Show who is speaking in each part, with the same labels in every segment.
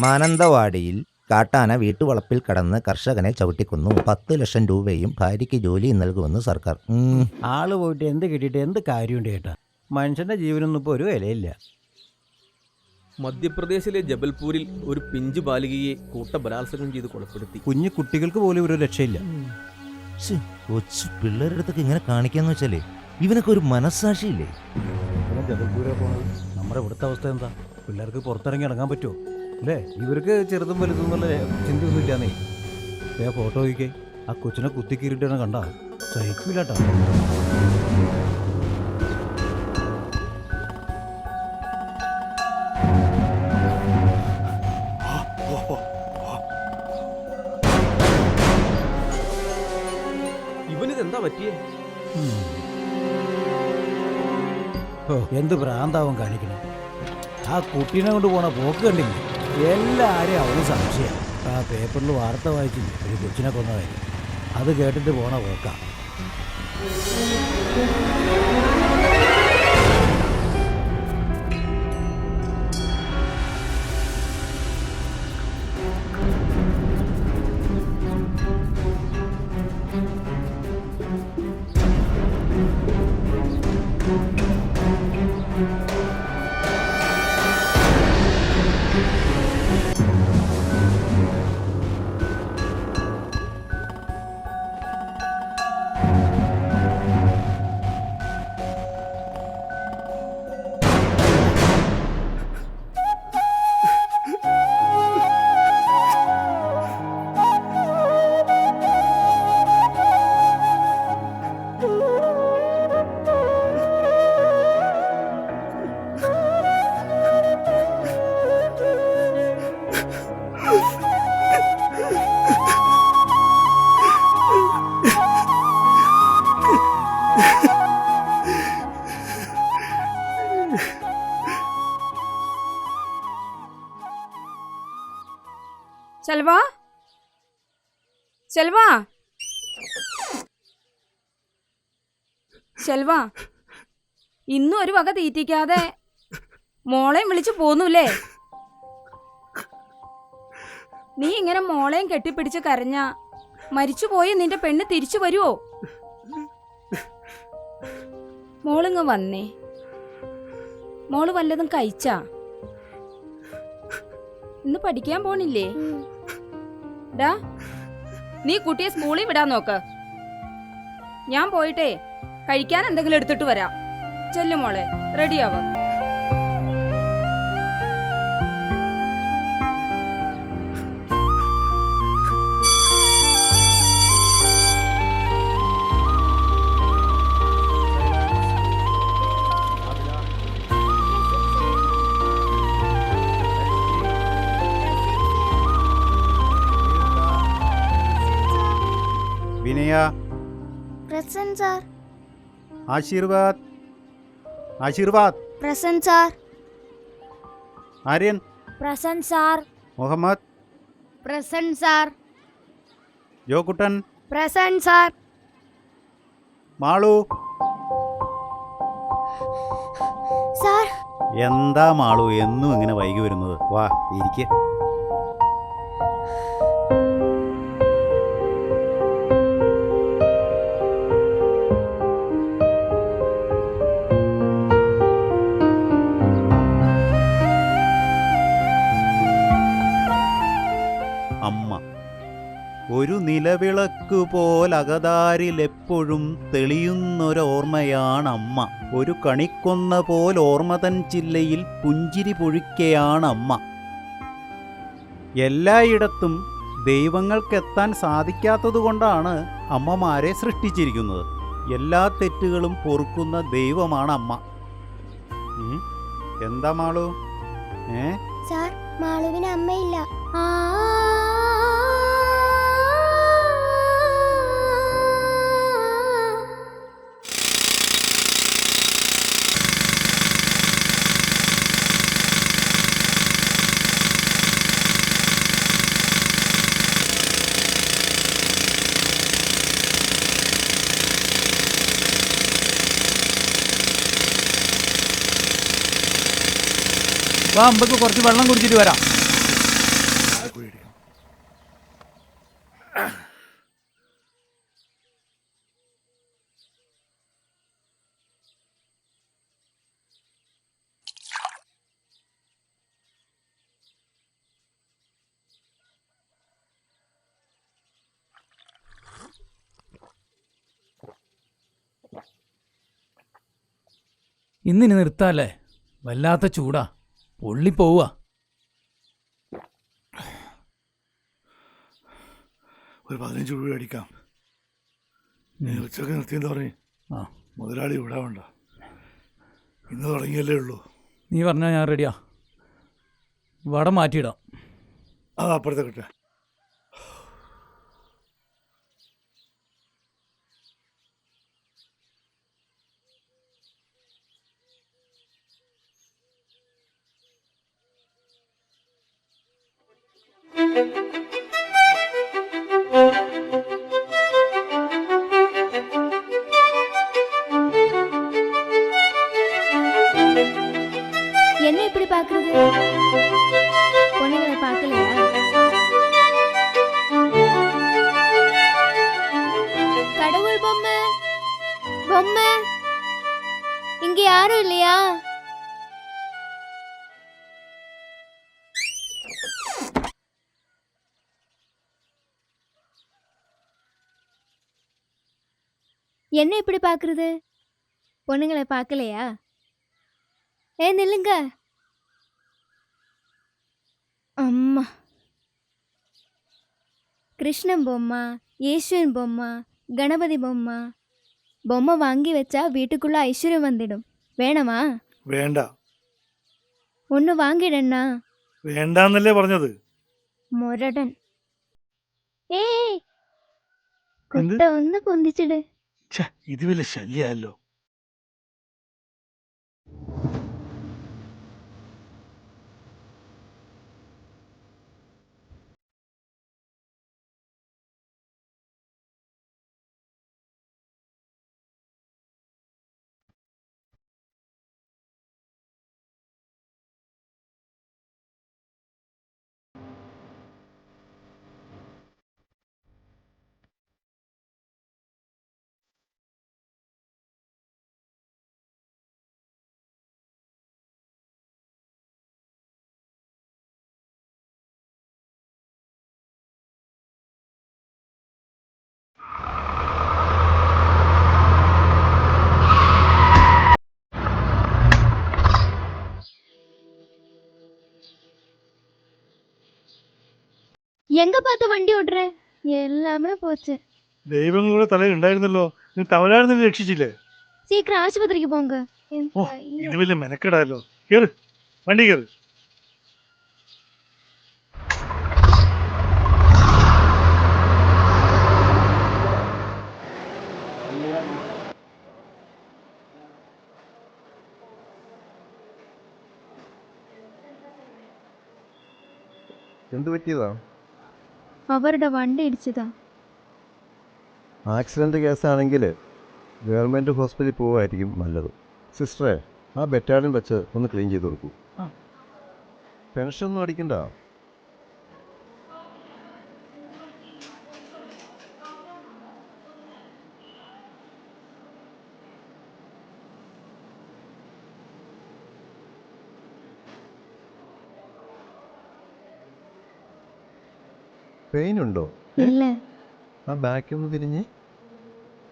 Speaker 1: മാനന്തവാടിയിൽ കാട്ടാന വീട്ടുവളപ്പിൽ കടന്ന് കർഷകനെ ചവിട്ടിക്കൊന്നു. 10 ലക്ഷം രൂപയും ഭാര്യയ്ക്ക് ജോലിയും നൽകുമെന്ന് സർക്കാർ.
Speaker 2: ആള് പോയിട്ട് എന്ത് കിട്ടിയിട്ട് എന്ത് കാര്യമുണ്ട് ചേട്ടാ? മനുഷ്യന്റെ ജീവനൊന്നും ഇപ്പോൾ ഒരു വിലയില്ല.
Speaker 3: മധ്യപ്രദേശിലെ ജബൽപൂരിൽ ഒരു പിഞ്ചു ബാലികയെ കൂട്ടബലാത്സംഗം ചെയ്ത് കൊലപ്പെടുത്തി.
Speaker 2: കുഞ്ഞു കുട്ടികൾക്ക് പോലും ഒരു രക്ഷയില്ല.
Speaker 1: കൊച്ചു പിള്ളേരുടെ അടുത്തൊക്കെ ഇങ്ങനെ കാണിക്കാന്ന് വെച്ചാലേ ഇവനൊക്കെ ഒരു മനസ്സാക്ഷിയില്ലേ?
Speaker 2: ജബൽപൂരെ പോണത് നമ്മുടെ ഇവിടുത്തെ അവസ്ഥ എന്താ? പിള്ളേർക്ക് പുറത്തിറങ്ങി ഇറങ്ങാൻ പറ്റുമോ? അല്ലേ? ഇവർക്ക് ചെറുതും വലുതും എന്നുള്ള ചിന്തയൊന്നും ഇല്ലാന്നേ. ഫോട്ടോ നോക്കിക്കേ, ആ കൊച്ചിനെ കുത്തിക്കീറിട്ടാണ് കണ്ട സഹിക്കൂലാട്ടാ.
Speaker 3: ഇവനിതെന്താ പറ്റിയേ?
Speaker 2: എന്ത് ഭ്രാന്താവും കാണിക്കണേ. ആ കുട്ടീനെ കൊണ്ട് പോണ പോക്ക് കണ്ടില്ലേ? എല്ലാവരെയും അവന് സംശയം. ആ പേപ്പറിൽ വാർത്ത വായിച്ചില്ലേ ഒരു കൊച്ചിനെ കൊന്നതായി? അത് കേട്ടിട്ട് പോണ പോക്ക.
Speaker 4: செல்வா, செல்வா, செல்வா, ഇന്നും ഒരു വക തീറ്റിക്കാതെ മോളെയും വിളിച്ചു പോന്നൂല്ലേ? നീ ഇങ്ങനെ മോളെയും കെട്ടിപ്പിടിച്ച് കരഞ്ഞ മരിച്ചുപോയി നിന്റെ പെണ്ണ് തിരിച്ചു വരുവോ? മോളിങ്ങ് വന്നേ. മോള് വല്ലതും കഴിച്ചാ? ഇന്ന് പഠിക്കാൻ പോണില്ലേ? ഡാ, നീ കുട്ടിയെ സ്കൂളിൽ വിടാൻ നോക്ക്. ഞാൻ പോയിട്ടേ കഴിക്കാൻ എന്തെങ്കിലും എടുത്തിട്ട് വരാം. ചെല്ലു മോളെ, റെഡിയാവാ.
Speaker 5: Vinaya,
Speaker 6: present sir.
Speaker 5: Ashirvad, Ashirvad.
Speaker 6: Present sir.
Speaker 5: Aryan.
Speaker 6: Present sir.
Speaker 5: Muhammad.
Speaker 6: Present sir.
Speaker 5: Jokuttan.
Speaker 6: Present sir.
Speaker 5: Malu.
Speaker 6: Sir.
Speaker 5: എന്താ മാളു എന്നും ഇങ്ങനെ വൈകി വരുന്നത്? വാ ഇരിക്ക്. അമ്മ ഒരു നിലവിളക്ക് പോലകതാരിലെപ്പോഴും തെളിയുന്നൊരോർമ്മയാണമ്മ. ഒരു കണിക്കൊന്ന പോലോർമ്മതൻ ചില്ലയിൽ പുഞ്ചിരി പൊഴിക്കയാണമ്മ. എല്ലായിടത്തും ദൈവങ്ങൾക്കെത്താൻ സാധിക്കാത്തതുകൊണ്ടാണ് അമ്മമാരെ സൃഷ്ടിച്ചിരിക്കുന്നത്. എല്ലാ തെറ്റുകളും പൊറുക്കുന്ന ദൈവമാണ് അമ്മ. എന്താ മാളു?
Speaker 6: സാർ, മാളുവിന് അമ്മയില്ല.
Speaker 2: വാ, അമ്പക്ക് കുറച്ച് വെള്ളം കുടിച്ചിട്ട് വരാം.
Speaker 7: ഇന്നിനി നിർത്താല്ലേ? വല്ലാത്ത ചൂടാ, പൊള്ളിപ്പോവുക.
Speaker 8: ഒരു 15 രൂപ അടിക്കാം. നീ ഉച്ചക്ക് നിർത്തിയെന്ന് പറഞ്ഞ്
Speaker 7: ആ.
Speaker 8: മുതലാളി വിടാവണ്ട. ഇന്ന് തുടങ്ങിയല്ലേ ഉള്ളൂ.
Speaker 7: നീ പറഞ്ഞാൽ ഞാൻ റെഡിയാ. വട മാറ്റിയിടാം.
Speaker 8: അപ്പുറത്തെ കിട്ടെ.
Speaker 6: என்ன இப்படி பாக்குறது? பொண்ணுங்களை பார்க்கலையா? கடவுள் பொம்மை, பொம்மை இங்க யாரும் இல்லையா? என்ன இப்படி பாக்குறது? பொண்ணுங்களை பார்க்கலையா? நில்லுங்க. அம்மா, கிருஷ்ணன் பொம்மை, യേശുവിൻ பொம்மை, கணபதி பொம்மை. பொம்மை வாங்கி வச்சா வீட்டுக்குள்ள ஐஸ்வர்யம் வந்துடும். வேணாமா?
Speaker 8: വേണ്ട.
Speaker 6: ஒன்று வாங்கிடண்ணா.
Speaker 8: വേണ്ടാന്നല്ലേ പറഞ്ഞത്.
Speaker 6: മുരടൻ. കുട്ട ഒന്ന് പൊന്തിച്ചിട്.
Speaker 8: ഇത് വലിയ ശല്യമല്ലോ.
Speaker 6: எங்க பார்த்து வண்டி ஓட்டுற? எல்லாமே போச்சு.
Speaker 8: ദൈവങ്ങളുടെ തലയിൽ ഉണ്ടായിരുന്നല്ലോ. നീ തമിഴ്നാട് നിന്ന് രക്ഷിച്ചില്ലേ?
Speaker 6: சீக்கிரம் ஆஸ்பத்திரிக்கு போங்க.
Speaker 8: ഓ, ഇത് വലിയ മെനക്കെടാലോ. കേറ്, വണ്ടി കേറ്.
Speaker 9: എന്ത് പറ്റിയതാ?
Speaker 6: അവരുടെ വണ്ടി ഇടിച്ചതാ.
Speaker 9: ആക്സിഡൻറ്റ് കേസാണെങ്കിൽ ഗവൺമെൻറ് ഹോസ്പിറ്റലിൽ പോവുമായിരിക്കും നല്ലത്. സിസ്റ്ററെ, ആ ബെറ്റാലിയൻ വെച്ച് ഒന്ന് ക്ലീൻ ചെയ്ത് കൊടുക്കൂ. ടെൻഷനൊന്നും അടിക്കണ്ട. പെയിൻ ഉണ്ടോ?
Speaker 6: ഇല്ല.
Speaker 9: ആ ബാക്ക് ഒന്ന് തിരിഞ്ഞ്.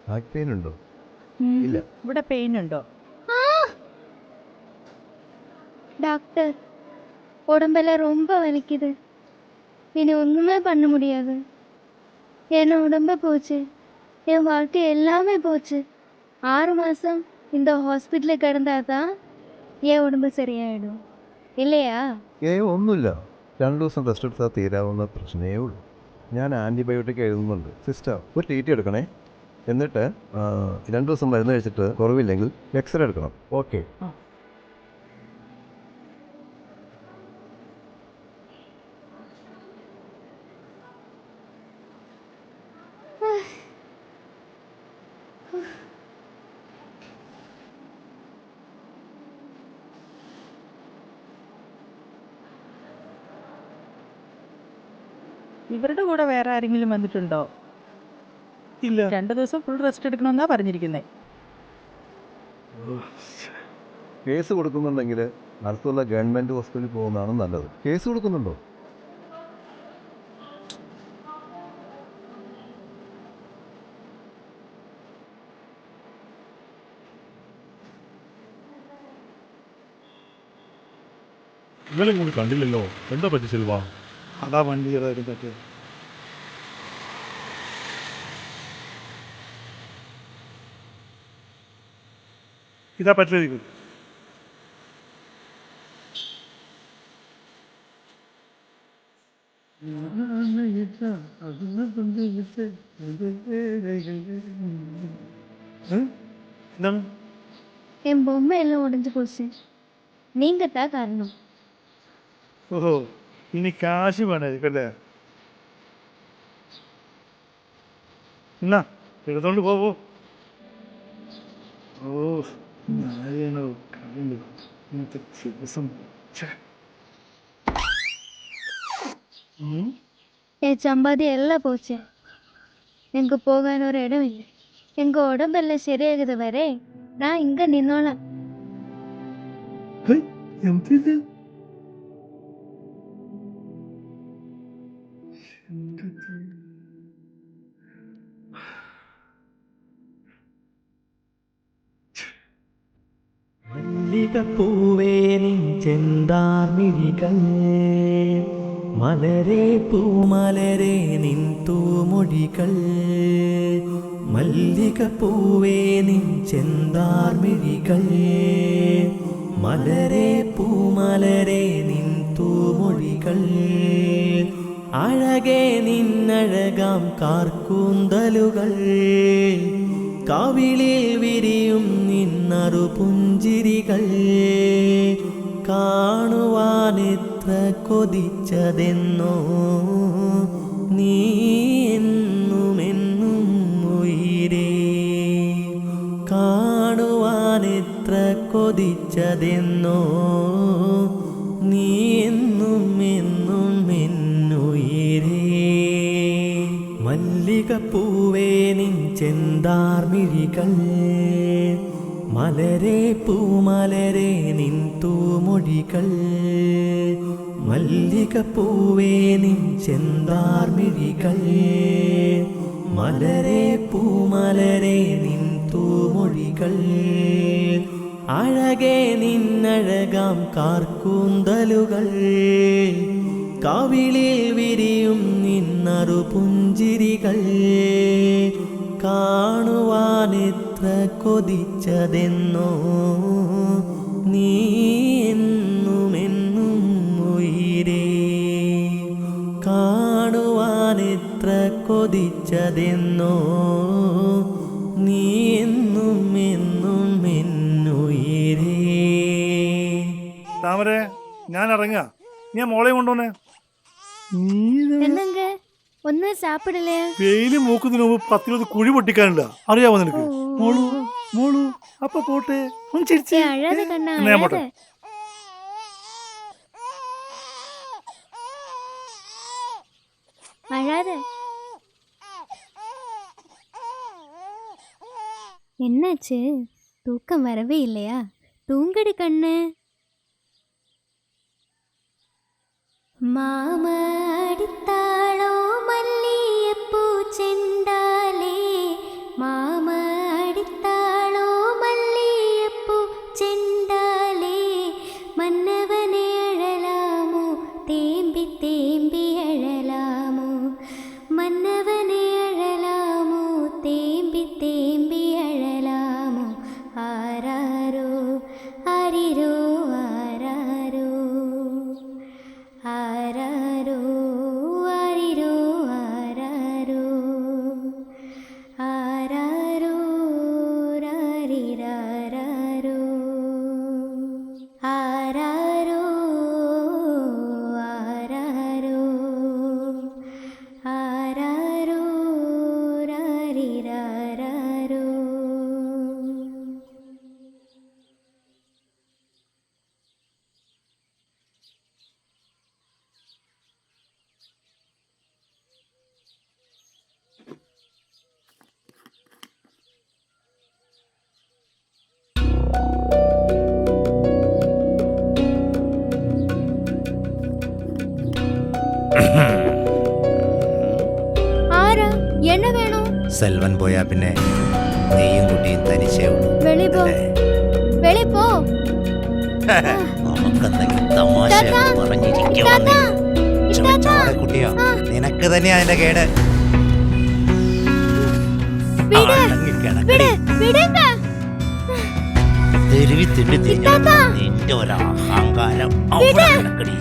Speaker 9: ബാക്ക് പെയിൻ ഉണ്ടോ? ഇല്ല.
Speaker 10: ഇവിടെ പെയിൻ ഉണ്ടോ?
Speaker 6: டாக்டர், உடம்பெல்லாம் ரொம்ப வலிக்குது. இனி ஒன்றுமே பண்ண முடியாது. என் உடம்பு போச்சு, என் வாழ்க்கை எல்லாமே போச்சு. 6 மாதம் இந்த ஹாஸ்பிட்டலில் கிடந்தாதான் என் உடம்பு சரியாயிடும் இல்லையா?
Speaker 9: ഒന്നുമില്ല. 2 ദിവസം റെസ്റ്റ് എടുത്താൽ തീരാവുന്ന പ്രശ്നമേ ഉള്ളൂ. ഞാൻ ആൻറ്റിബയോട്ടിക് എഴുതുന്നുണ്ട്. സിസ്റ്റർ, ഒരു ടി ടി എടുക്കണേ. എന്നിട്ട് 2 ദിവസം മരുന്ന് കഴിച്ചിട്ട് കുറവില്ലെങ്കിൽ എക്സ്റേ എടുക്കണം. ഓക്കെ?
Speaker 10: ഇവരുടെ കൂടെ വേറെ ആരെങ്കിലും വന്നിട്ടുണ്ടോ?
Speaker 8: ഇല്ല.
Speaker 10: 2 ദിവസം ഫുൾ റെസ്റ്റ് എടുക്കണമെന്നാ പറഞ്ഞിരിക്കുന്നത്.
Speaker 9: കേസ് കൊടുക്കുന്നുണ്ടെങ്കിൽ അടുത്തുള്ള ഗവൺമെൻറ് ഹോസ്പിറ്റലിൽ പോകുന്നതാണ് നല്ലത്. കേസ് കൊടുക്കുന്നുണ്ടോ?
Speaker 8: ഇന്നലെ ഇങ്ങോട്ട് കണ്ടില്ലല്ലോ, എന്താ പറ്റി സിൽവ? അതാ വണ്ടി ചെറുതായിട്ട് പറ്റിയത്. ഇതാ പറ്റിയത്. എന്താണ്?
Speaker 6: என் பொம்மை எல்லாம் உடைஞ்சு போச்சு. நீங்க தான் காரணம்.
Speaker 8: ഓഹോ, ഇനി കാശ് വേണമായിരിക്കും അല്ലേ? എന്നാ എടുത്തോണ്ട് പോവോ. ഓ നാരായണോ, കണ്ടു ഇന്നത്തെ ദിവസം.
Speaker 6: என் சம்பாதி எல்லாம் போச்சு. எங்க போகான ஒரு இடம் இல்லை. எங்க உடம்பெல்லாம் சரியாகுது வரை நான் இங்க நின்னோலாம்.
Speaker 8: എന്തിത്?
Speaker 11: മല്ലികപ്പൂവേ നിൻ ചെന്താർമിഴികൾ, മലരേ പൂമലരേ നിൻ തൂമൊഴികൾ. മല്ലികപ്പൂവേ നിൻ ചെന്താർമിഴികൾ, മലരേ പൂമലരേ നിൻ തൂമൊഴികൾ. അഴകേ നിന്നഴകാം കാർക്കൂന്തലുകൾ, കാവിളിൽ വിരിയും നിന്നറു പുഞ്ചിരികൾ. കാണുവാൻ എത്ര കൊതിച്ചതെന്നോ നീ എന്നുമെന്നും ഉയിരേ. കാണുവാൻ എത്ര കൊതിച്ചതെന്നോ നീ എന്നും എന്നും എന്നുയിരേ. മല്ലികപ്പൂവേ നിൻ ചെന്താർമിഴികൾ, മലരേ പൂമലരേ നിൻ തൂമൊഴികൾ. മല്ലികപ്പൂവേ നിൻ ചെന്താർമിഴികൾ, മലരേ പൂമലരേ നിൻ തൂമൊഴികൾ. അഴകേ നിന്നഴകാം കാർക്കൂന്തലുകൾ, കാവിളിൽ വിരിയും നിന്നറു പുഞ്ചിരികൾ. കാണുവാൻ എത്ര കൊതിച്ചതെന്നോ നീ എന്നുമെന്നും ഉയിരേ. കാണുവാൻ എത്ര കൊതിച്ചതെന്നോ നീ എന്നും എന്നും എന്നുയിരേ.
Speaker 8: താമരേ, ഞാൻ ഇറങ്ങാ. ഞാൻ മോളെ കൊണ്ടോന്നെ.
Speaker 6: என்னங்க ஒன்னும் சாப்பிடலையா?
Speaker 8: വെയില് മൂക്കുന്നതിന് മുമ്പ് 10-20 കുഴി പൊട്ടിക്കാനില്ല, അറിയാമോ നിനക്ക്? മോളു മോളു അപ്പൊ പോട്ടെ. ഒന്ന് ചിരിച്ചേ.
Speaker 6: அழாத கண்ணா,
Speaker 8: എന്നാ ഞാൻ പോട്ടെ.
Speaker 6: அழாத. என்னாச்சு? தூக்கம் வரவே இல்லையா? தூங்கடி கண்ணு. மாம அடித்தாளோ மல்லியப்பூ செண்டாலே, மாம அடித்தாளோ மல்லியப்பூ செண்டாலே. மன்னவனே அழலாமோ, தேம்பி தேம்பி அழலாமோ. மன்னவனே அழலாமோ, தேம்பி தேம்பி அழலாமோ. ஆராரோ ஆரிரோ ஆராரோ, ആരാരോ ആരിരോ ആരാരോ, ആരാരോ രാരിരാരാരോ, ആരാരോ ആരാരോ, ആരാരോ രാരിരാരാരോ. ആരാ? என்ன വേണം?
Speaker 1: സെൽവൻ പോയാ പിന്നെ നീയും കുട്ടിയും തനിച്ചേ ഉള്ളൂ.
Speaker 6: വെളി പോ, വെളി പോ.
Speaker 1: മാമ നിനക്കെന്തെങ്കിലും തമാശ പറഞ്ഞിരിക്കുവാ കുട്ടിയാ, നിനക്ക് തന്നെയാ അതിന്റെ കേട്. തെരുവി തിണ്ടി നിന്റെ ഒരഹങ്കാരം അവിടെ കിടക്കടി.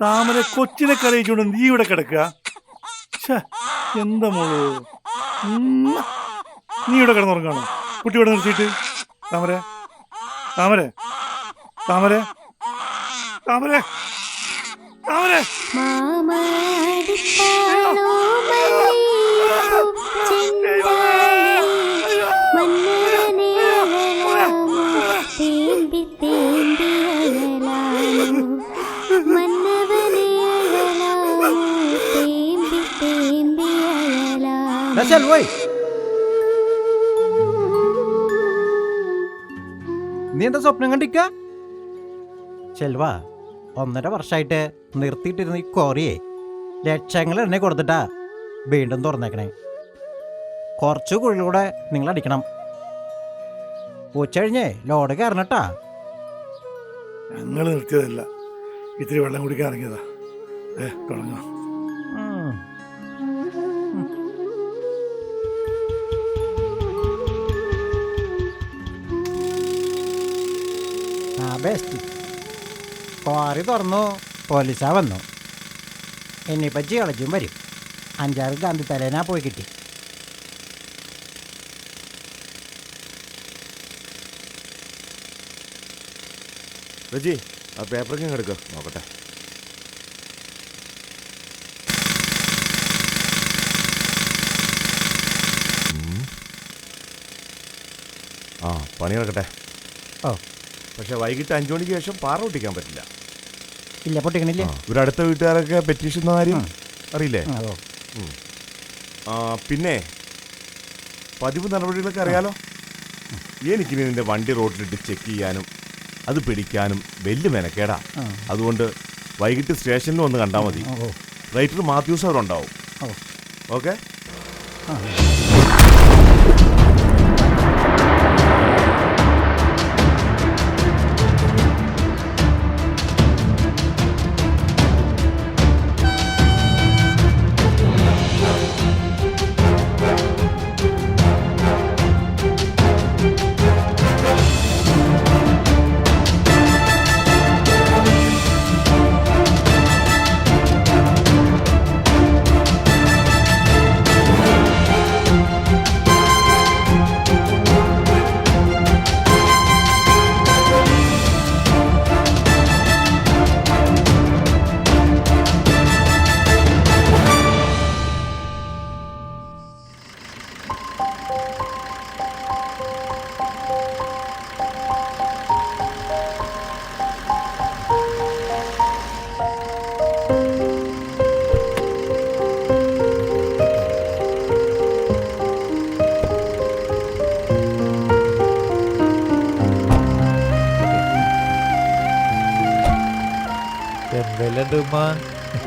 Speaker 8: താമര കൊച്ചിനെ കരയിച്ചുകൊണ്ട് നീ ഇവിടെ കിടക്കുക. എന്താ മോള്, നീ ഇവിടെ കിടന്നുറങ്ങാണോ? കുട്ടി ഇവിടെ നിർത്തിയിട്ട്. താമര താമര താമര താമര താമര
Speaker 2: നീ എന്താ സ്വപ്നം കണ്ടിക്ക? ചെൽവ, 1.5 വർഷമായിട്ട് നിർത്തിയിട്ടിരുന്ന ഈ കോറിയെ ലക്ഷങ്ങൾ എണ്ണ കൊടുത്തിട്ടാ വീണ്ടും തുറന്നേക്കണേ. കുറച്ച് കുഴിലൂടെ നിങ്ങൾ അടിക്കണം. ഉച്ച കഴിഞ്ഞേ ലോഡ് കയറണട്ടാ.
Speaker 8: ഞങ്ങൾ നിർത്തിയതല്ല, ഇത്തിരി വെള്ളം കുടിക്കാൻ ഇറങ്ങിയതാ. തുടങ്ങാം.
Speaker 2: ബെസ്റ്റ്. ക്വാറി തുറന്നു, പോലീസാ വന്നു. ഇനിയിപ്പോൾ ജിയോളജിയും വരും. 5-6 ഗാന്ധി തലേനാ പോയി കിട്ടി.
Speaker 9: റജി, ആ പേപ്പറൊക്കെ എടുക്കുക, നോക്കട്ടെ. ആ, പണി നടക്കട്ടെ.
Speaker 2: ഓ,
Speaker 9: പക്ഷെ വൈകിട്ട് 5 മണിക്ക് ശേഷം പാറ പൊട്ടിക്കാൻ പറ്റില്ല.
Speaker 2: ഇല്ല, പൊട്ടിക്കണില്ല.
Speaker 9: ഇവിടെ അടുത്ത വീട്ടുകാരൊക്കെ പെറ്റീഷൻ കാര്യം അറിയില്ലേ? പിന്നെ പതിവ് നടപടികളൊക്കെ അറിയാലോ. എനിക്കിനി നിന്റെ വണ്ടി റോഡിലിട്ട് ചെക്ക് ചെയ്യാനും അത് പിടിക്കാനും വലിയ മെനക്കേടാ. അതുകൊണ്ട് വൈകിട്ട് സ്റ്റേഷനിൽ വന്ന് കണ്ടാൽ മതി. റൈറ്റർ മാത്യൂസ് അവിടെ ഉണ്ടാവും. ഓക്കെ.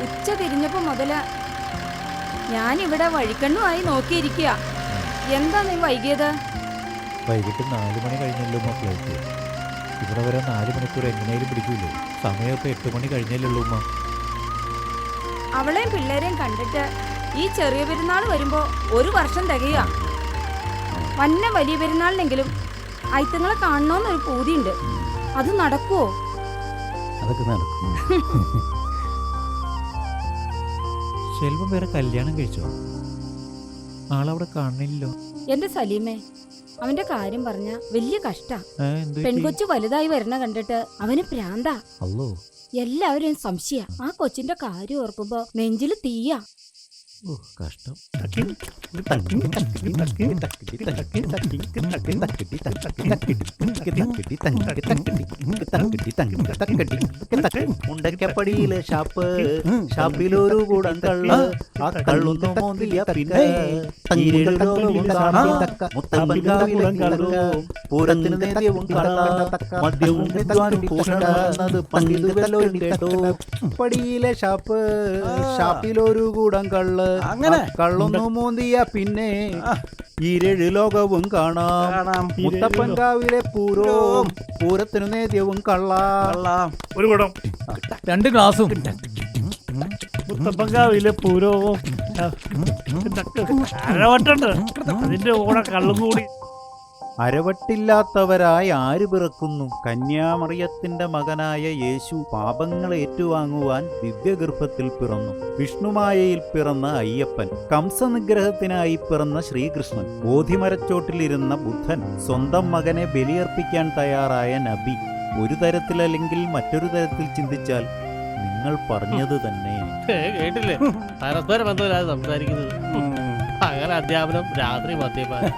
Speaker 4: ഉച്ച തിരിഞ്ഞപ്പോ മുതല് ഞാനിവിടെ വഴിക്കണ്ണുമായി നോക്കിയിരിക്കുക. എന്താ നീ വൈകിയത്?
Speaker 7: വൈകിട്ട് 4 മണി കഴിഞ്ഞല്ലോ ഉമ്മ ഫ്ലൈറ്റ്. ഇവിടെ വരെ 4 മണിക്കൂർ എങ്ങനെയാലും പിടിക്കൂലേ? സമയം ഇപ്പൊ 8 മണി കഴിഞ്ഞല്ലേ ഉള്ളൂ ഉമ്മ.
Speaker 4: അവളെയും പിള്ളേരെയും കണ്ടിട്ട് ഈ ചെറിയ പെരുന്നാൾ വരുമ്പോ ഒരു വർഷം തികയുക. വന്ന വലിയ പെരുന്നാളിനെങ്കിലും അയിത്തങ്ങളെ കാണണമെന്നൊരു പൂതിയുണ്ട്. അത് നടക്കുവോ?
Speaker 2: അതൊക്കെ നടക്കും. ശെൽവം വേറെ കല്യാണം കഴിച്ചോ? ആളവിടെ കാണില്ലല്ലോ.
Speaker 4: എന്റെ സലീമേ, അവന്റെ കാര്യം പറഞ്ഞ വലിയ കഷ്ടാ. പെൺകൊച്ചു വലുതായി വരണ കണ്ടിട്ട് അവന് പ്രാന്താ.
Speaker 2: അല്ലോ,
Speaker 4: എല്ലാവരും സംശയ. ആ കൊച്ചിന്റെ കാര്യം ഓർക്കുമ്പോ നെഞ്ചില് തീയാ.
Speaker 2: കഷ്ടം.
Speaker 5: മുണ്ടക്കപ്പടിയിലെ ഷാപ്പ്, ഷാപ്പിലൊരു കൂടം കള്ള്, ആ കള്ളൊന്നു മോന്തിയ പിന്നെ ഈരേഴുലോകവും കാണാം. മുത്തപ്പൻകാവിലെ കള്ളവും പൂരത്തിന് നേദ്യവും കാണാം. മദ്യവും വിദ്വാനും പോഷണത് പണ്ടിതുവല്ലോരും കേട്ടോ. പടിയിലെ ഷാപ്പ്, ഷാപ്പിലൊരു കൂടം കള്ള്, അങ്ങനെ കള്ളൊന്നു മോന്തിയ പിന്നെ ഈരേഴ് ലോകവും കാണാം. മുത്തപ്പൻകാവിലെ പൂരവും പൂരത്തിനു നേദ്യവും കള്ളാം.
Speaker 8: ഒരു കുടം
Speaker 7: 2 ഗ്ലാസും.
Speaker 8: മുത്തപ്പൻകാവിലെ പൂരവും അരവട്ടുണ്ട്, അതിന്റെ കൂടെ കള്ളും കൂടി.
Speaker 5: അരവട്ടില്ലാത്തവരായി ആര് പിറക്കുന്നു? കന്യാമറിയത്തിന്റെ മകനായ യേശു പാപങ്ങൾ ഏറ്റുവാങ്ങുവാൻ ദിവ്യഗർഭത്തിൽ പിറന്നു. വിഷ്ണുമായയിൽ പിറന്ന അയ്യപ്പൻ, കംസനിഗ്രഹത്തിനായി പിറന്ന ശ്രീകൃഷ്ണൻ, ബോധിമരച്ചോട്ടിലിരുന്ന ബുദ്ധൻ, സ്വന്തം മകനെ ബലിയർപ്പിക്കാൻ തയ്യാറായ നബി. ഒരു തരത്തിലല്ലെങ്കിൽ മറ്റൊരു തരത്തിൽ ചിന്തിച്ചാൽ നിങ്ങൾ പറഞ്ഞത് തന്നെ.
Speaker 11: കേട്ടില്ലേ? പരസ്പര ബന്ധമില്ലാതെ സംസാരിക്കുന്നത്. അങ്ങനെ അധ്യാപനം, രാത്രി മദ്യപാനം.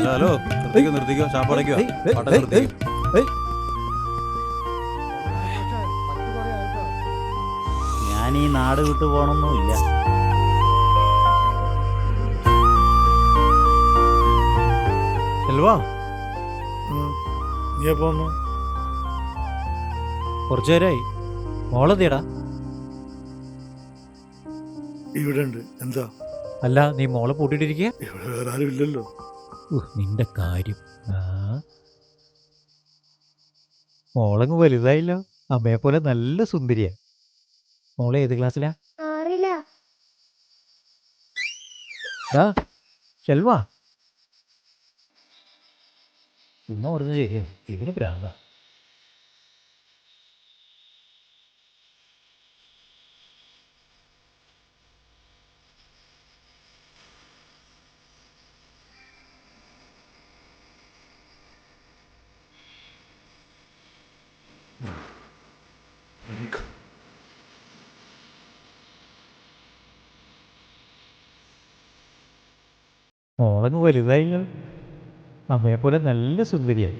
Speaker 2: ഹലോ, നിർത്തിക്കോ, ശാപ്പടയ്ക്കോ.
Speaker 5: ഞാൻ ഈ നാട് വിട്ടു പോകണമെന്നുമില്ല.
Speaker 2: സെൽവാ,
Speaker 8: നീ എപ്പോ വന്നു?
Speaker 2: കുറച്ചു നേരമായി. മോളെന്തിയടാ?
Speaker 8: ഇവിടെ ഉണ്ട്. എന്താ?
Speaker 2: അല്ല, നീ മോളെ പൂട്ടിട്ടിരിക്കുക?
Speaker 8: ഇവിടെ വേറെ ആരും ഇല്ലല്ലോ.
Speaker 2: നിന്റെ കാര്യം. മോളങ്ങ് വലുതായില്ലോ. അമ്മയെ പോലെ നല്ല സുന്ദരിയാ. മോളെ ഏത് ക്ലാസ്സിലാ? ശെൽവാ, ഇന്ന് പറഞ്ഞു ചെയ്യേ, ഇതിന് പ്രാന്ത. മോളങ്ങ് വലുതായില്ലോ. അമ്മയെ പോലെ നല്ല സുന്ദരിയായി.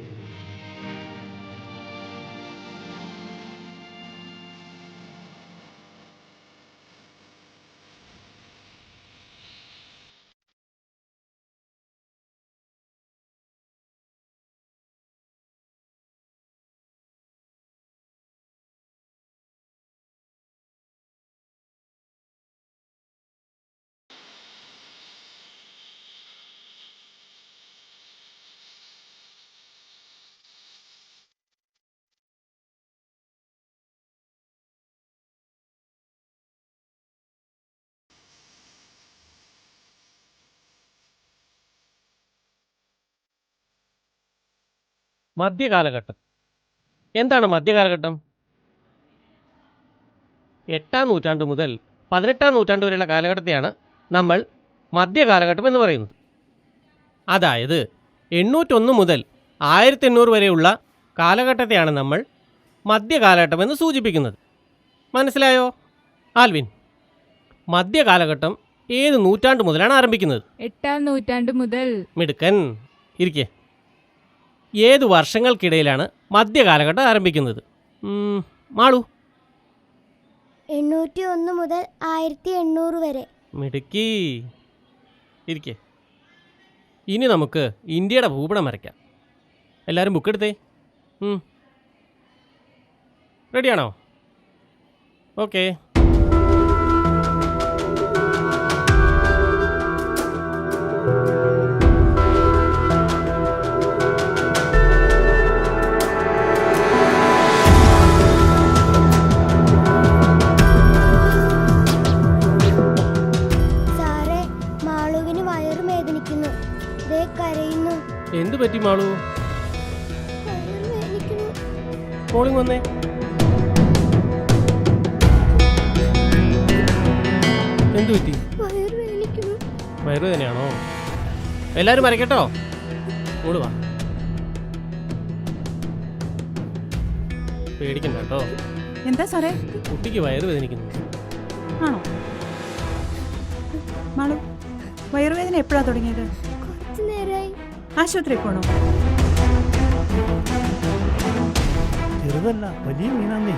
Speaker 11: മധ്യകാലഘട്ടം. എന്താണ് മധ്യകാലഘട്ടം? 8-ാം നൂറ്റാണ്ട് മുതൽ 18-ാം നൂറ്റാണ്ട് വരെയുള്ള കാലഘട്ടത്തെയാണ് നമ്മൾ മധ്യകാലഘട്ടം എന്ന് പറയുന്നത്. അതായത് 801 മുതൽ 1800 വരെയുള്ള കാലഘട്ടത്തെയാണ് നമ്മൾ മധ്യകാലഘട്ടം എന്ന് സൂചിപ്പിക്കുന്നത്. മനസ്സിലായോ ആൽവിൻ? മധ്യകാലഘട്ടം ഏത് നൂറ്റാണ്ട് മുതലാണ് ആരംഭിക്കുന്നത്?
Speaker 10: 8-ാം നൂറ്റാണ്ട് മുതൽ.
Speaker 11: മിടുക്കൻ. ഇരിക്കേ. ഏത് വർഷങ്ങൾക്കിടയിലാണ് മധ്യകാലഘട്ടം ആരംഭിക്കുന്നത്? മാളു?
Speaker 6: 801 മുതൽ 1800 വരെ.
Speaker 11: മിടുക്കി. ഇരിക്കേ. ഇനി നമുക്ക് ഇന്ത്യയുടെ ഭൂപടം വരയ്ക്കാം. എല്ലാവരും ബുക്ക് എടുത്തേ. റെഡിയാണോ? ഓക്കെ. പറ്റി മാളു? മോളിങ് വന്നേ. എന്തു പറ്റി? വയറുവേദനയാണോ? എല്ലാരും വരയ്ക്കട്ടോ. മോള് വാ, പേടിക്കണ്ട കേട്ടോ.
Speaker 10: എന്താ സാറേ?
Speaker 11: കുട്ടിക്ക് വയറുവേദനിക്കുന്നു.
Speaker 10: ആണോ മാളു? വയറുവേദന എപ്പോഴാ തുടങ്ങിയത്?
Speaker 6: കുറച്ചു നേരമായി.
Speaker 10: ആശുപത്രി പോണോ?
Speaker 8: ചെറുതല്ല, വലിയ മീനാന്നേ.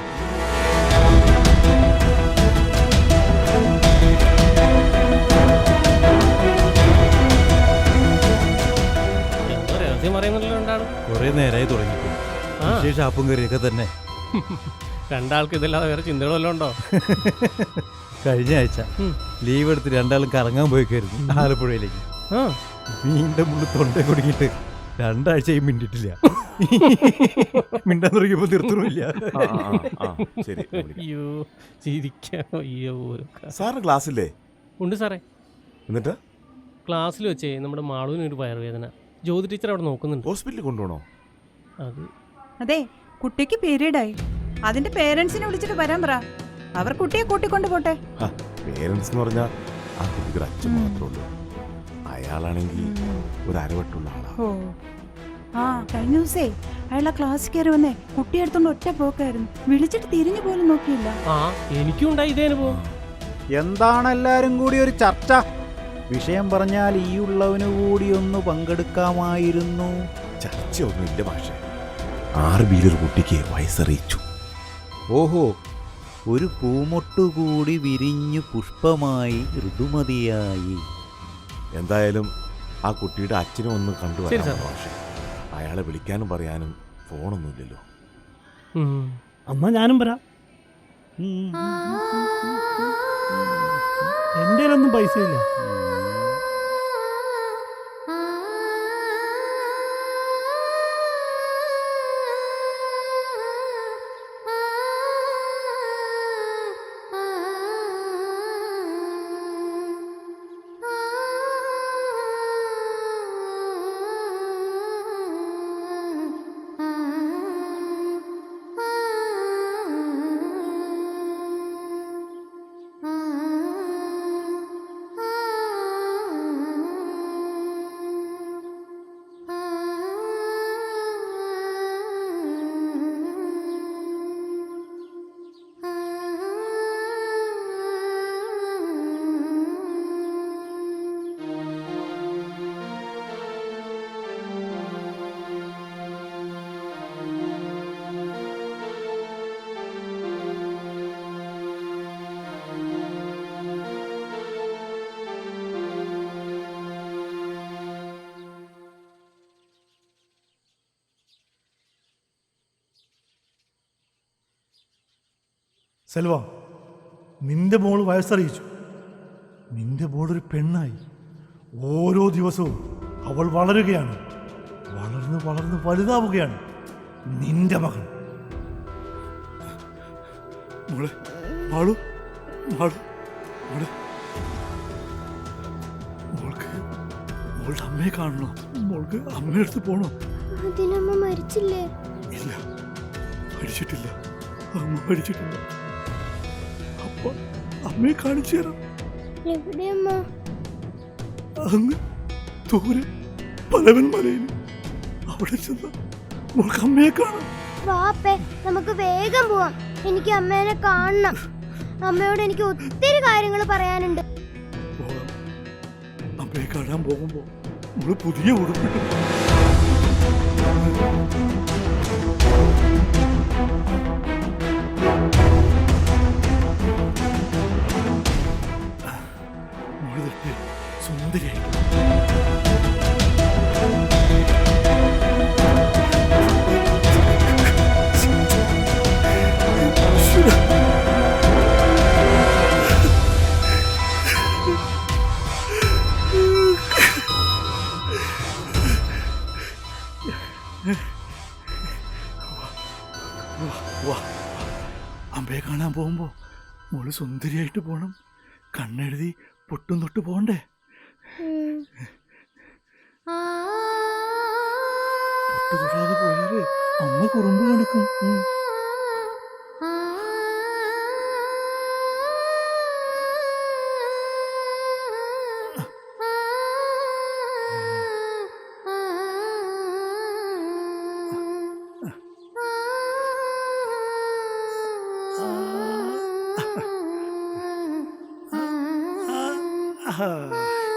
Speaker 11: എന്തോ രഹസ്യം പറയുന്നല്ലോ രണ്ടാളും.
Speaker 2: കുറേ നേരമായി തുടങ്ങിയിട്ട്
Speaker 11: ആ,
Speaker 2: ഷാപ്പും കയറിയൊക്കെ തന്നെ.
Speaker 11: രണ്ടാൾക്ക് ഇതല്ലാതെ വേറെ ചിന്തകൾ വല്ലതും ഉണ്ടോ?
Speaker 2: കഴിഞ്ഞ ആഴ്ച ലീവ് എടുത്ത് രണ്ടാളും കറങ്ങാൻ പോയിക്കായിരുന്നു ആലപ്പുഴയിലേക്ക്.
Speaker 11: ആ,
Speaker 2: മീനിന്റെ മുള്ളിൽ തൊണ്ടേ കുടുങ്ങിയിട്ട് 2 ആഴ്ചയും മിണ്ടിട്ടില്ല. മിണ്ടാൻ തുടങ്ങിയപ്പോ നിർത്തണമില്ല.
Speaker 11: അയ്യോ ചിരിക്കാൻ അയ്യോ.
Speaker 12: സാറിന് ക്ലാസ്സില്ലേ?
Speaker 11: ഉണ്ട് സാറേ.
Speaker 12: എന്നിട്ട്
Speaker 11: ക്ലാസ്സിൽ വെച്ചേ നമ്മുടെ മാളുവിന് ഒരു വയറുവേദന. ജ്യോതി ടീച്ചർ അവിടെ നോക്കുന്നുണ്ട്.
Speaker 12: ഹോസ്പിറ്റലിൽ കൊണ്ടുപോകണോ?
Speaker 11: അത്
Speaker 10: അതെ, കുട്ടിക്ക് പീരീഡായി. അതിന്റെ പേരൻസിനെ വിളിച്ചിട്ട് വരാൻ പറ. അവർ കുട്ടിയെ കൂട്ടിക്കൊണ്ടു പോട്ടെ.
Speaker 12: പേരൻസ് എന്ന് പറഞ്ഞാൽ ആ കുട്ടിക്ക് അച്ഛൻ മാത്രമേ ഉള്ളൂ. അയാളാണെങ്കിൽ ഒരു അരവട്ടുള്ള ആളാ.
Speaker 10: ഓ ആ, കഴിഞ്ഞ ദിവസേ അയാളെ ക്ലാസ്സിൽ കയറി വന്നേ കുട്ടിയെ എടുത്തോണ്ട് ഒറ്റ പോക്കായിരുന്നു. വിളിച്ചിട്ട് തിരിഞ്ഞു പോലും നോക്കിയില്ല.
Speaker 11: ആ, എനിക്കും ഉണ്ടായി ഇതേ അനുഭവം.
Speaker 5: എന്താണ് എല്ലാരും കൂടി ഒരു ചർച്ച? വിഷയം പറഞ്ഞാൽ ഈ ഉള്ളവന് കൂടി ഒന്ന് പങ്കെടുക്കാമായിരുന്നു.
Speaker 12: ചർച്ചയൊന്നുമില്ല പക്ഷേ. RBയിൽ ഒരു കുട്ടിക്ക് വയസ്സറിയിച്ചു.
Speaker 5: ഓഹോ, ഒരു പൂമൊട്ടുകൂടി വിരിഞ്ഞു പുഷ്പമായി ഋതുമതിയായി.
Speaker 12: എന്തായാലും ആ കുട്ടിയുടെ അച്ഛനെ ഒന്ന്
Speaker 11: ശരി
Speaker 12: കണ്ടുവരാൻ
Speaker 11: സാർ.
Speaker 12: പക്ഷേ അയാളെ വിളിക്കാനും പറയാനും ഫോണൊന്നുമില്ലല്ലോ.
Speaker 11: ഉം.
Speaker 8: എന്നാ ഞാനും വരാം. എൻ്റെ കയ്യിലൊന്നും പൈസ ഇല്ല. സെൽവ, നിന്റെ മോൾ വയസ്സറിയിച്ചു. നിന്റെ മോൾ ഒരു പെണ്ണായി. ഓരോ ദിവസവും അവൾ വളരുകയാണ്. വളർന്ന് വളർന്ന് വലുതാവുകയാണ് നിന്റെ മകൻ. മോളെ, മാളു, മാളു, മോളെ, മോൾക്ക് മോളുടെ അമ്മയെ കാണണോ? മോൾക്ക് അമ്മയുടെ അടുത്ത് പോണോ?
Speaker 6: അതിനമ്മ മരിച്ചില്ലേ?
Speaker 8: ഇല്ല, മരിച്ചിട്ടില്ല. അമ്മ മരിച്ചിട്ടില്ല. അപ്പ അമ്മയെ കാണിച്ചു തരാം.
Speaker 6: എവിടെയമ്മ?
Speaker 8: അങ്ങ് ദൂരെ പലവൻ മലയിൽ. അവിടെ ചെന്ന മോൾക്ക് അമ്മയെ കാണാം.
Speaker 6: വാപ്പേ, നമുക്ക് വേഗം പോവാം. എനിക്ക് അമ്മേനെ കാണണം. അമ്മയോട് എനിക്ക് ഒത്തിരി കാര്യങ്ങൾ പറയാനുണ്ട്.
Speaker 8: പോകാം. അമ്മയെ കാണാൻ പോകുമ്പോ നമ്മള് പുതിയ ഉടുപ്പിട്ടു. സുന്ദരിയായി. അമ്മയെ കാണാൻ പോകുമ്പോ മോള് സുന്ദരിയായിട്ട് പോണം. കണ്ണെഴുതി പൊട്ടും തൊട്ട് പോണ്ടേ?
Speaker 6: ആ
Speaker 8: തൊട്ട് തൊടാതെ പോയാലേ അമ്മ കുറുമ്പ് കാണിക്കും.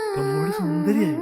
Speaker 8: ഇപ്പൊ മോള് സുന്ദരിയായി.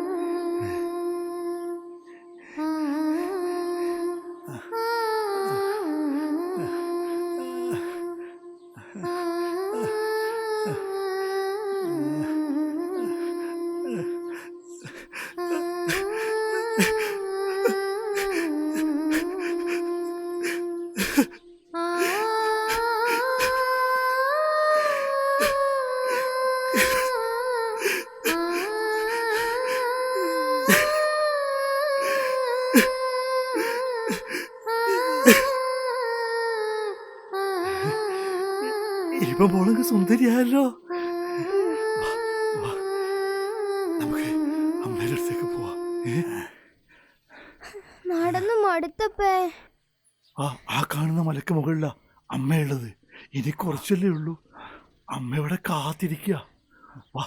Speaker 8: ഇപ്പൊ മോളങ്ങ് സുന്ദരിയായല്ലോ. നമുക്ക് അമ്മയുടെ അടുത്തേക്ക് പോവാം.
Speaker 6: നടന്നു മടുത്തപ്പേ.
Speaker 8: ആ കാണുന്ന മലക്ക് മുകളിലാ അമ്മയുള്ളത്. ഇനി കുറച്ചല്ലേ ഉള്ളൂ. അമ്മ ഇവിടെ കാത്തിരിക്കുക. വാ,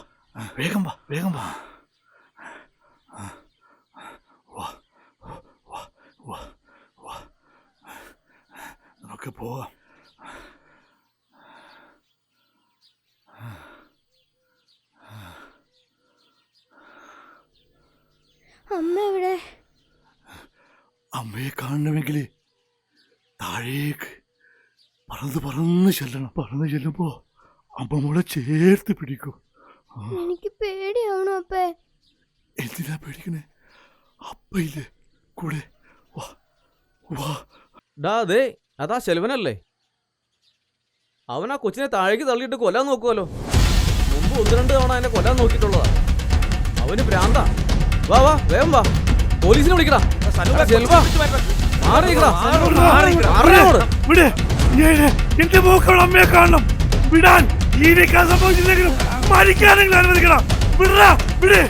Speaker 8: വേഗം വാ, വേഗം വാ. വാ, വാ, വാ, വാ. നമുക്ക് പോവാം.
Speaker 6: അമ്മ എവിടെ?
Speaker 8: അമ്മയെ കാണണമെങ്കിൽ താഴേക്ക് പറന്ന് ചെല്ലണം. പറന്ന് ചെല്ലുമ്പോ അമ്മ മോളെ ചേർത്ത് പിടിക്കും.
Speaker 6: എനിക്ക് പേടിയാവണോ അപ്പേ?
Speaker 8: എന്തിനാ പേടിക്കണേ? അപ്പയില്ലേ കൂടെ. വാ, വാ.
Speaker 3: ഡാ അതെ, അതാ ശെൽവനല്ലേ? അവൻ ആ കൊച്ചിനെ താഴേക്ക് തള്ളിയിട്ട് കൊല്ലാൻ നോക്കുമല്ലോ. മുമ്പ് 1-2 തവണ എന്നെ കൊല്ലാൻ നോക്കിയിട്ടുള്ളതാ. അവന് ഭ്രാന്താ. വാ വാ, വേഗം വാ, പോലീസിനെ വിളിക്കടാ.
Speaker 8: എന്റെ മോക്കൾ അമ്മയെ കാണണം. വിടാൻ ജീവിക്കാൻ സംഭവിച്ചില്ലെങ്കിലും മരിക്കാനെങ്കിലും അനുവദിക്കണം. വിടാ, വിട്.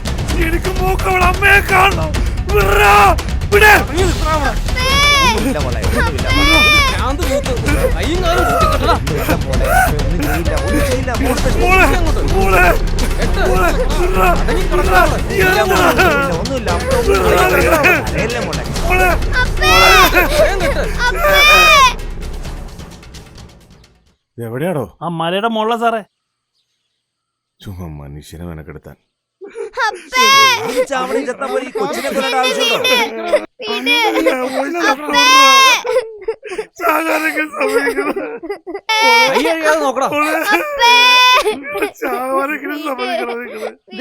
Speaker 8: എനിക്ക് മോക്കൾ അമ്മയെ കാണണം. വിടാ, വിട്.
Speaker 12: എവിടെയാടോ?
Speaker 7: ആ മലയുടെ മുകളില സാറേ.
Speaker 12: ചുമ്മാ മനുഷ്യനെ മെനക്കെടുത്താൻ.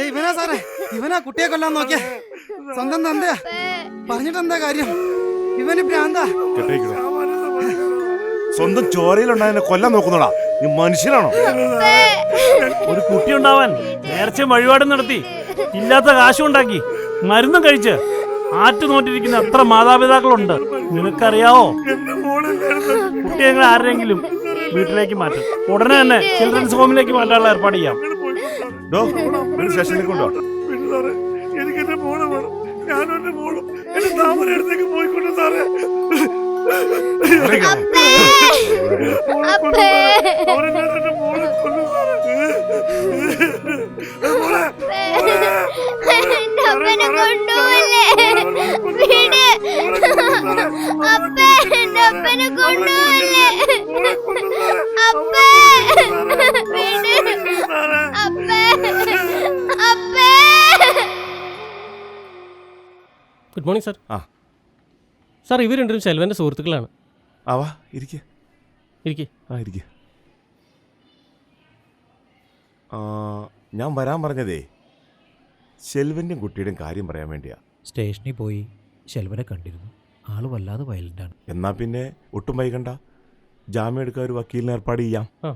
Speaker 2: ഇവനാ സാറേ, ഇവനാ കുട്ടിയെ കൊല്ലാൻ നോക്കിയ. സ്വന്തം തന്തയാ. പറഞ്ഞിട്ടെന്താ കാര്യം? ഇവന് ഭ്രാന്താ.
Speaker 12: സ്വന്തം ചോരയിലുണ്ടായ കൊല്ലാൻ നോക്കുന്നോടാ. നീ മനുഷ്യനാണോ?
Speaker 7: ഒരു കുട്ടി ഉണ്ടാവാൻ നേർച്ചയും വഴിപാടും നടത്തി ഇല്ലാത്ത കാശുണ്ടാക്കി മരുന്നും കഴിച്ച് ആറ്റു നോട്ടിരിക്കുന്ന എത്ര മാതാപിതാക്കളുണ്ട് നിനക്കറിയാവോ? കുട്ടിയെ ആരെങ്കിലും വീട്ടിലേക്ക് മാറ്റും. ഉടനെ തന്നെ ചിൽഡ്രൻസ് ഹോമിലേക്ക് മാറ്റാനുള്ള ഏർപ്പാട് ചെയ്യാം.
Speaker 12: സ്റ്റേഷനിലേക്ക് കൊണ്ടോ?
Speaker 8: എനിക്ക് എന്റെ മോളെ വേണം. ഞാനും എന്റെ മോളും എന്റെ താമര അടുത്തേക്ക് പോയിക്കൊണ്ട് സാറേ.
Speaker 11: Good morning sir.
Speaker 12: ആ
Speaker 11: സാർ, ഇവർ രണ്ടും ശെൽവന്റെ സുഹൃത്തുക്കളാണ്.
Speaker 12: ആവാ, ഇരിക്കേ.
Speaker 11: ഇരിക്കേ.
Speaker 12: ആ ഇരിക്കേ. ഞാൻ വരാൻ പറഞ്ഞതേ ശെൽവന്റെയും കുട്ടിയുടെയും കാര്യം പറയാൻ വേണ്ടിയാ.
Speaker 2: സ്റ്റേഷനിൽ പോയി ശെൽവനെ കണ്ടിരുന്നു. ആള് വല്ലാതെ വയലന്റാണ്.
Speaker 12: എന്നാ പിന്നെ ഒട്ടും വൈകണ്ട, ജാമ്യം എടുക്കാൻ ഒരു വക്കീലിനെ ഏർപ്പാട് ചെയ്യാം.
Speaker 11: ആ,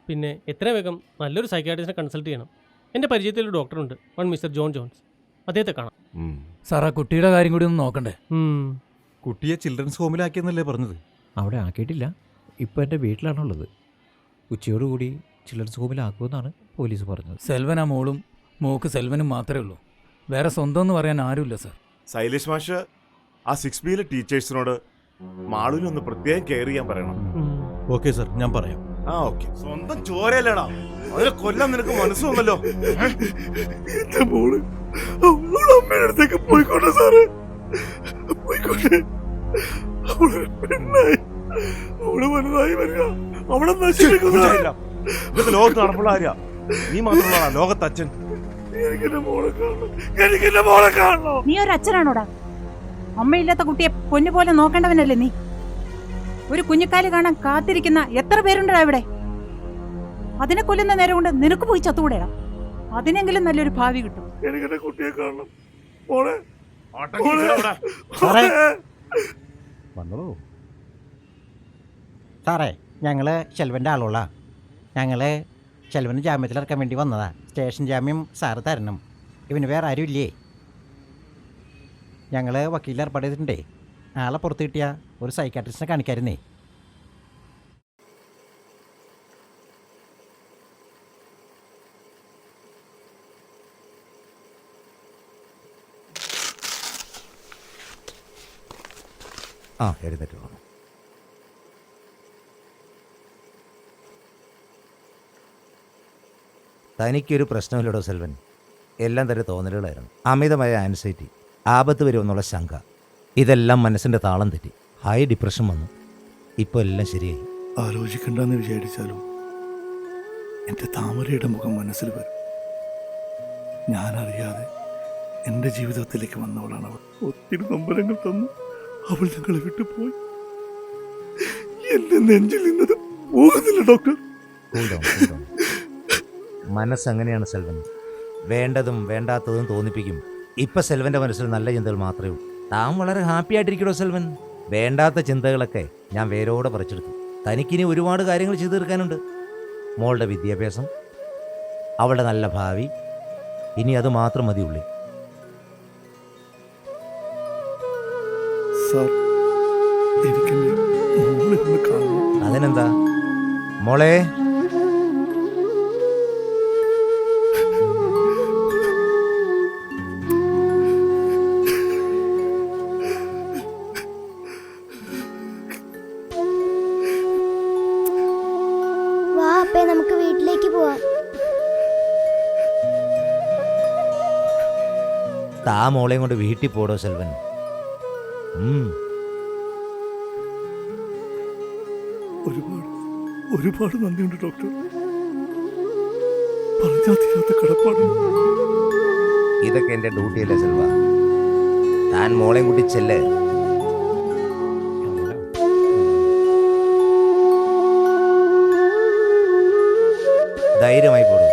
Speaker 11: പിന്നെ എത്രയും വേഗം നല്ലൊരു സൈക്കാട്രിസ്റ്റിനെ കൺസൾട്ട് ചെയ്യണം. എൻ്റെ പരിചയത്തിൽ ഒരു ഡോക്ടറുണ്ട്, മിസ്റ്റർ ജോൺ ജോൺസ്. അദ്ദേഹത്തെ കാണാം.
Speaker 2: സാർ, ആ കുട്ടിയുടെ കാര്യം കൂടി ഒന്ന് നോക്കണ്ടേ?
Speaker 5: കുട്ടിയെ ചിൽഡ്രൻസ് ഹോമിലാക്കിയെന്നല്ലേ പറഞ്ഞത്? അവിടെ ആക്കിയിട്ടില്ല. ഇപ്പോൾ എൻ്റെ വീട്ടിലാണുള്ളത്. ഉച്ചയോടുകൂടി ചിൽഡ്രൻസ് ഹോമിലാക്കുമെന്നാണ് പോലീസ് പറഞ്ഞത്. സെൽവനാ മോളും, മോക്ക് സെൽവനും മാത്രമേ ഉള്ളൂ. വേറെ സ്വന്തം എന്ന് പറയാൻ ആരുമില്ല സാർ.
Speaker 12: ശൈലേഷ് മാഷ് ആ 6Bയിലെ ടീച്ചേഴ്സിനോട് മാളുവിനെ ഒന്ന് പ്രത്യേകം കെയർ ചെയ്യാൻ പറയണം.
Speaker 2: ഓക്കെ സർ, ഞാൻ പറയാം.
Speaker 12: ആ ഓക്കെ. സ്വന്തം ചോരയല്ലേടാ, അതിനെ കൊല്ലാൻ നിനക്ക് മനസ്സ് വന്നല്ലോ.
Speaker 8: എന്റെ മോള് അവളുടെ അമ്മയുടെ അടുത്തേക്ക് പോയിക്കോട്ടെ സാറ്, പോയിക്കോട്ടെ. അവളൊരു പെണ്ണായി, അവള് വലുതായി വരിക, അവളെ നശിപ്പിക്കുന്ന
Speaker 12: ഇതൊക്കെ ലോകത്ത് നടപ്പുള്ള കാര്യ. നീ മാത്രമുള്ള ലോകത്തച്ഛൻ.
Speaker 8: എനിക്കെന്റെ മോളെ കാണണം, എനിക്കെന്റെ മോളെ കാണണം.
Speaker 10: നീ ഒരു അച്ഛനാണോടാ? അമ്മയില്ലാത്ത കുട്ടിയെ പൊന്നുപോലെ നോക്കേണ്ടവനല്ലേ നീ? ഒരു കുഞ്ഞിക്കാല് കാണാൻ കാത്തിരിക്കുന്ന എത്ര പേരുണ്ടടാ ഇവിടെ? അതിനെ കൊല്ലുന്ന നേരം കൊണ്ട് നിനക്ക് പോയി ചത്തുകൂടെയാ? അതിനെങ്കിലും നല്ലൊരു ഭാവി കിട്ടും.
Speaker 8: എനിക്കെന്റെ കുട്ടിയെ കാണണം മോളെ.
Speaker 2: സാറേ വന്നോളൂ. സാറേ, ഞങ്ങള് ശെൽവന്റെ ആളുള്ള, ഞങ്ങള് ശെൽവന് ജാമ്യത്തിലിറക്കാൻ വേണ്ടി വന്നതാ. സ്റ്റേഷൻ ജാമ്യം സാറ് തരണം. ഇവന് വേറെ ആരും ഇല്ലേ? ഞങ്ങൾ വക്കീൽ ഏർപ്പാട് ചെയ്തിട്ടുണ്ടേ. ആളെ പുറത്ത് കിട്ടിയ ഒരു സൈക്കാട്രിസ്റ്റിനെ കാണിക്കായിരുന്നേ.
Speaker 1: ആ എഴുന്നേറ്റ് പോകണം. തനിക്കൊരു പ്രശ്നമില്ലടോ സെൽവൻ. എല്ലാം തന്നെ തോന്നലുകളായിരുന്നു. അമിതമായ ആൻസൈറ്റി, ആപത്ത് വരുമെന്നുള്ള ശങ്ക, ഇതെല്ലാം മനസ്സിൻ്റെ താളം തെറ്റി. ഹൈ ഡിപ്രഷൻ വന്നു. ഇപ്പോൾ എല്ലാം ശരിയായി.
Speaker 8: ആലോചിക്കണ്ടെന്ന് വിചാരിച്ചാലും എൻ്റെ താമരയുടെ മുഖം മനസ്സിൽ വരും. ഞാനറിയാതെ എൻ്റെ ജീവിതത്തിലേക്ക് വന്നവളാണ് അവൾ. ഒത്തിരി നമ്പരങ്ങൾ തന്നു അവൾ ഞങ്ങളെ വിട്ടുപോയി. എൻ്റെ നെഞ്ചിൽ നിന്നത് പോകുന്നില്ല ഡോക്ടർ.
Speaker 1: മനസ്സങ്ങനെയാണ് സെൽവൻ. വേണ്ടതും വേണ്ടാത്തതും തോന്നിപ്പിക്കും. ഇപ്പം സെൽവൻ്റെ മനസ്സിൽ നല്ല ചിന്തകൾ മാത്രമേ ഉള്ളൂ. താൻ വളരെ ഹാപ്പി ആയിട്ടിരിക്കണോ സെൽവൻ? വേണ്ടാത്ത ചിന്തകളൊക്കെ ഞാൻ വേരോടെ പറിച്ചെടുത്തു. തനിക്കിനി ഒരുപാട് കാര്യങ്ങൾ ചെയ്തു തീർക്കാനുണ്ട്. മോളുടെ വിദ്യാഭ്യാസം, അവളുടെ നല്ല ഭാവി, ഇനി അത് മാത്രം മതി ഉള്ളി.
Speaker 8: സാർ, എനിക്കെന്നെ മോളെ ഒന്ന് കാണണം.
Speaker 1: അതിനെന്താ മോളെ?
Speaker 6: നമുക്ക് വീട്ടിലേക്ക് പോവാം.
Speaker 1: താ മോളെയും കൊണ്ട് വീട്ടിൽ പോടോ സെൽവൻ.
Speaker 8: ഒരുപാട് ഒരുപാട് നന്ദിയുണ്ട് ഡോക്ടർ. പറഞ്ഞാൽ തീരാത്ത കടപ്പാട്.
Speaker 1: ഇതൊക്കെ എൻ്റെ ഡ്യൂട്ടിയല്ലേ സെൽവ. താൻ മോളെയും കൂട്ടി ചെല്ലേ. ധൈര്യമായി പോടൂ.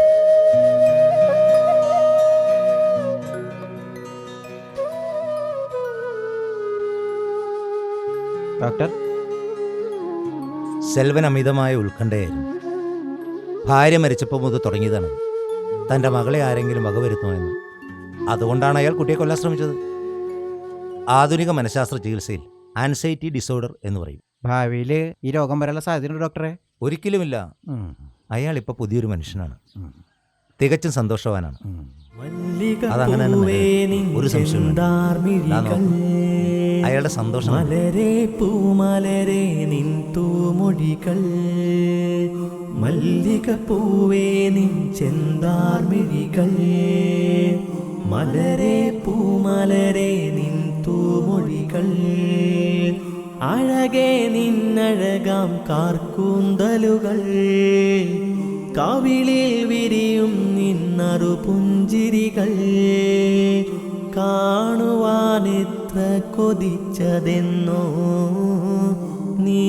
Speaker 2: ഡോക്ടർ,
Speaker 1: സെൽവൻ അമിതമായ ഉത്കണ്ഠയായിരുന്നു. ഭാര്യ മരിച്ചപ്പോൾ മുതൽ തുടങ്ങിയതാണ്. തൻ്റെ മകളെ ആരെങ്കിലും വകവരുത്തുമെന്ന്. അതുകൊണ്ടാണ് അയാൾ കുട്ടിയെ കൊല്ലാൻ ശ്രമിച്ചത്. ആധുനിക മനഃശാസ്ത്ര ചികിത്സയിൽ ആൻസൈറ്റി ഡിസോർഡർ എന്ന് പറയും.
Speaker 2: ഭാവിയിൽ ഈ രോഗം വരാനുള്ള സാധ്യതയുണ്ട് ഡോക്ടറെ?
Speaker 1: ഒരിക്കലുമില്ല. അയാൾ ഇപ്പോൾ പുതിയൊരു മനുഷ്യനാണ്. തികച്ചും സന്തോഷവാനാണ്. അതങ്ങനെ ഒരു സംശയം. അയാളുടെ സന്തോഷം.
Speaker 13: മലരെ പൂമലരെ നിൻ തൂമൊഴികൾ, മല്ലിക പൂവേ നിൻ ചെന്താർമിഴികൾ, മലരെ പൂമലരെ നിൻ തൂമൊഴികൾ, അഴകേ നിന്നഴകാം കാർക്കൂന്തലുകൾ, കാവിളിൽ വിരിയും നിന്നറു പുഞ്ചിരികൾ, കാണുവാൻ എത്ര കൊതിച്ചതെന്നോ നീ